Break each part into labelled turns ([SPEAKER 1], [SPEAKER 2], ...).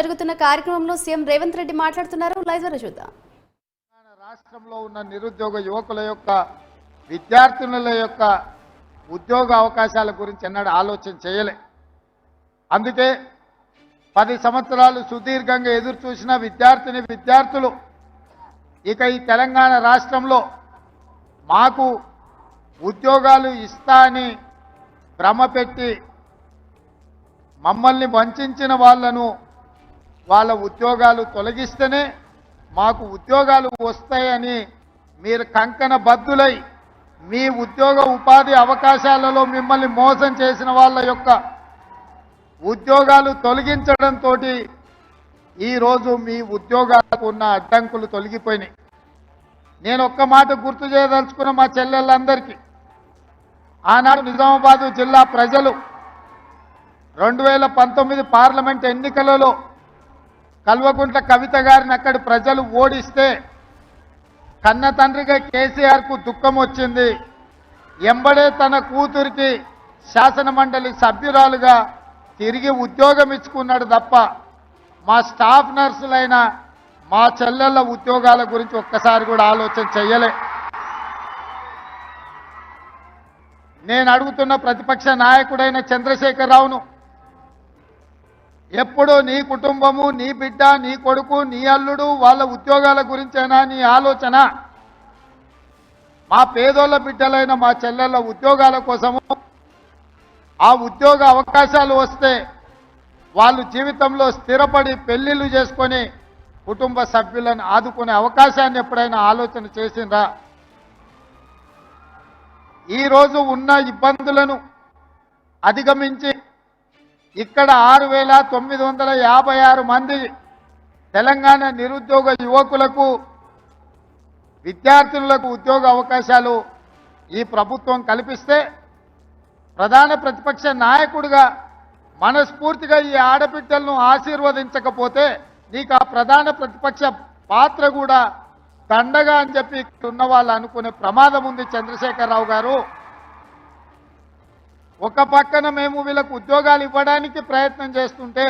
[SPEAKER 1] జరుగుతున్న కార్యక్రమంలో సీఎం రేవంత్ రెడ్డి మాట్లాడుతున్నారు. లైవ్ ద్వారా చూద్దాం.
[SPEAKER 2] రాష్ట్రంలో ఉన్న నిరుద్యోగ యువకుల యొక్క విద్యార్థుల యొక్క ఉద్యోగ అవకాశాల గురించి ఎన్నడూ ఆలోచన చేయలే. అందుకే 10 సంవత్సరాలు సుదీర్ఘంగా ఎదురు చూసిన విద్యార్థులు ఇక ఈ తెలంగాణ రాష్ట్రంలో మాకు ఉద్యోగాలు ఇస్తా అని భ్రమపెట్టి మమ్మల్ని వంచిన వాళ్ళ ఉద్యోగాలు తొలగిస్తేనే మాకు ఉద్యోగాలు వస్తాయని మీరు కంకణ బద్దులై మీ ఉద్యోగ ఉపాధి అవకాశాలలో మిమ్మల్ని మోసం చేసిన వాళ్ళ యొక్క ఉద్యోగాలు తొలగించడంతో ఈరోజు మీ ఉద్యోగాలకు ఉన్న అడ్డంకులు తొలగిపోయినాయి. నేను ఒక్క మాట గుర్తు చేయదలుచుకున్న మా చెల్లెళ్ళందరికీ, ఆనాడు నిజామాబాదు జిల్లా ప్రజలు 2019 పార్లమెంట్ ఎన్నికలలో కల్వకుంట్ల కవిత గారిని అక్కడి ప్రజలు ఓడిస్తే కన్న తండ్రిగా కేసీఆర్కు దుఃఖం వచ్చింది. ఎంబడే తన కూతురికి శాసన మండలి సభ్యురాలుగా తిరిగి ఉద్యోగం ఇచ్చుకున్నాడు తప్ప మా స్టాఫ్ నర్సులైన మా చెల్లెళ్ళ ఉద్యోగాల గురించి ఒక్కసారి కూడా ఆలోచన చెయ్యలే. నేను అడుగుతున్న ప్రతిపక్ష నాయకుడైన చంద్రశేఖరరావును, ఎప్పుడు నీ కుటుంబము, నీ బిడ్డ, నీ కొడుకు, నీ అల్లుడు వాళ్ళ ఉద్యోగాల గురించేనా నీ ఆలోచన? మా పేదోళ్ళ బిడ్డలైన మా చెల్లెళ్ళ ఉద్యోగాల కోసము, ఆ ఉద్యోగ అవకాశాలు వస్తే వాళ్ళు జీవితంలో స్థిరపడి పెళ్లిళ్ళు చేసుకొని కుటుంబ సభ్యులను ఆదుకునే అవకాశాన్ని ఎప్పుడైనా ఆలోచన చేసిండ్రా? ఈరోజు ఉన్న ఇబ్బందులను అధిగమించి ఇక్కడ 6,956 మంది తెలంగాణ నిరుద్యోగ యువకులకు విద్యార్థులకు ఉద్యోగ అవకాశాలు ఈ ప్రభుత్వం కల్పిస్తే, ప్రధాన ప్రతిపక్ష నాయకుడిగా మనస్ఫూర్తిగా ఈ ఆడబిడ్డలను ఆశీర్వదించకపోతే నీకు ఆ ప్రధాన ప్రతిపక్ష పాత్ర కూడా దండగా అని చెప్పి ఇక్కడ ఉన్న వాళ్ళు అనుకునే ప్రమాదం ఉంది. చంద్రశేఖరరావు గారు, ఒక పక్కన మేము వీళ్ళకు ఉద్యోగాలు ఇవ్వడానికి ప్రయత్నం చేస్తుంటే,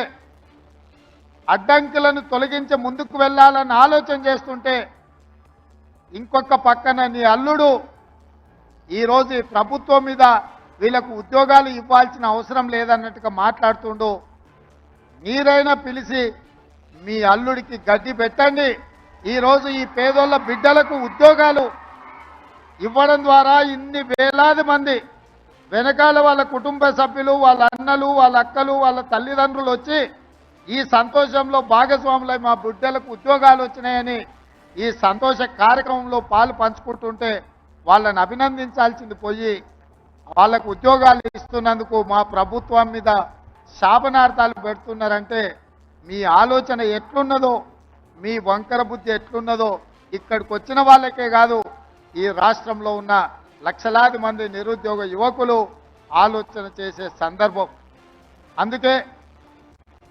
[SPEAKER 2] అడ్డంకులను తొలగించి ముందుకు వెళ్ళాలని ఆలోచన చేస్తుంటే, ఇంకొక పక్కన నీ అల్లుడు ఈరోజు ఈ ప్రభుత్వం మీద వీళ్ళకు ఉద్యోగాలు ఇవ్వాల్సిన అవసరం లేదన్నట్టుగా మాట్లాడుతుండు. మీరైనా పిలిచి మీ అల్లుడికి గడ్డి పెట్టండి. ఈరోజు ఈ పేదోళ్ళ బిడ్డలకు ఉద్యోగాలు ఇవ్వడం ద్వారా ఇన్ని వేలాది మంది వెనకాల వాళ్ళ కుటుంబ సభ్యులు, వాళ్ళ అన్నలు, వాళ్ళ అక్కలు, వాళ్ళ తల్లిదండ్రులు వచ్చి ఈ సంతోషంలో భాగస్వాములై మా బిడ్డలకు ఉద్యోగాలు వచ్చినాయని ఈ సంతోష కార్యక్రమంలో పాలు పంచుకుంటుంటే వాళ్ళని అభినందించాల్సింది పోయి వాళ్ళకు ఉద్యోగాలు ఇస్తున్నందుకు మా ప్రభుత్వం మీద శాపనార్థాలు పెడుతున్నారంటే మీ ఆలోచన ఎట్లున్నదో, మీ వంకర బుద్ధి ఎట్లున్నదో ఇక్కడికి వచ్చిన వాళ్ళకే కాదు, ఈ రాష్ట్రంలో ఉన్న లక్షలాది మంది నిరుద్యోగ యువకులు ఆలోచన చేసే సందర్భం. అందుకే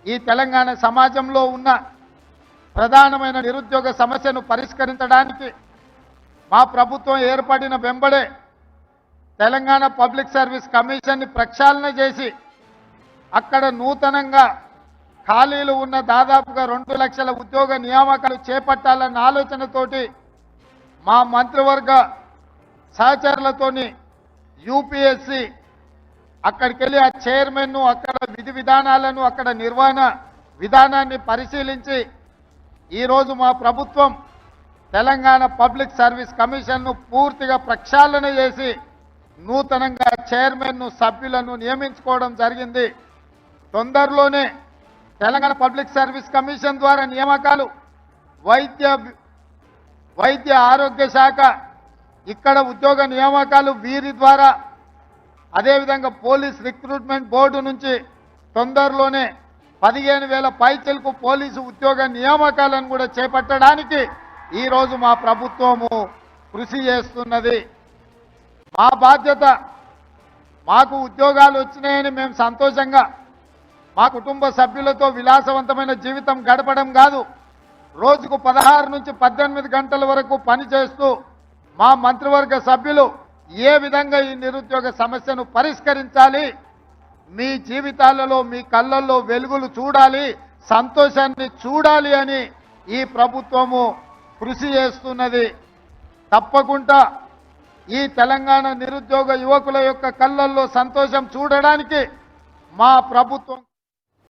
[SPEAKER 2] ఈ తెలంగాణ సమాజంలో ఉన్న ప్రధానమైన నిరుద్యోగ సమస్యను పరిష్కరించడానికి మా ప్రభుత్వం ఏర్పడిన వెంబడే తెలంగాణ పబ్లిక్ సర్వీస్ కమిషన్ని ప్రక్షాళన చేసి అక్కడ నూతనంగా ఖాళీలు ఉన్న దాదాపుగా 2 లక్షల ఉద్యోగ నియామకాలు చేపట్టాలన్న ఆలోచనతోటి మా మంత్రివర్గ సహచరులతోని యూపీఎస్సీ అక్కడికి వెళ్ళి ఆ చైర్మన్ను, అక్కడ విధి విధానాలను, అక్కడ నిర్వహణ విధానాన్ని పరిశీలించి ఈరోజు మా ప్రభుత్వం తెలంగాణ పబ్లిక్ సర్వీస్ కమిషన్ను పూర్తిగా ప్రక్షాళన చేసి నూతనంగా చైర్మన్ను, సభ్యులను నియమించుకోవడం జరిగింది. తొందరలోనే తెలంగాణ పబ్లిక్ సర్వీస్ కమిషన్ ద్వారా నియామకాలు, వైద్య ఆరోగ్య శాఖ ఇక్కడ ఉద్యోగ నియామకాలు వీరి ద్వారా, అదేవిధంగా పోలీస్ రిక్రూట్మెంట్ బోర్డు నుంచి తొందరలోనే 15,000 పైచలకు పోలీసు ఉద్యోగ నియామకాలను కూడా చేపట్టడానికి ఈరోజు మా ప్రభుత్వము కృషి చేస్తున్నది. మా బాధ్యత, మాకు ఉద్యోగాలు వచ్చినాయని మేము సంతోషంగా మా కుటుంబ సభ్యులతో విలాసవంతమైన జీవితం గడపడం కాదు, రోజుకు 16 నుంచి 18 గంటల వరకు పనిచేస్తూ మా మంత్రివర్గ సభ్యులు ఏ విధంగా ఈ నిరుద్యోగ సమస్యను పరిష్కరించాలి, మీ జీవితాలలో మీ కళ్ళల్లో వెలుగులు చూడాలి, సంతోషాన్ని చూడాలి అని ఈ ప్రభుత్వము కృషి చేస్తున్నది. తప్పకుండా ఈ తెలంగాణ నిరుద్యోగ యువకుల యొక్క కళ్ళల్లో సంతోషం చూడడానికి మా ప్రభుత్వం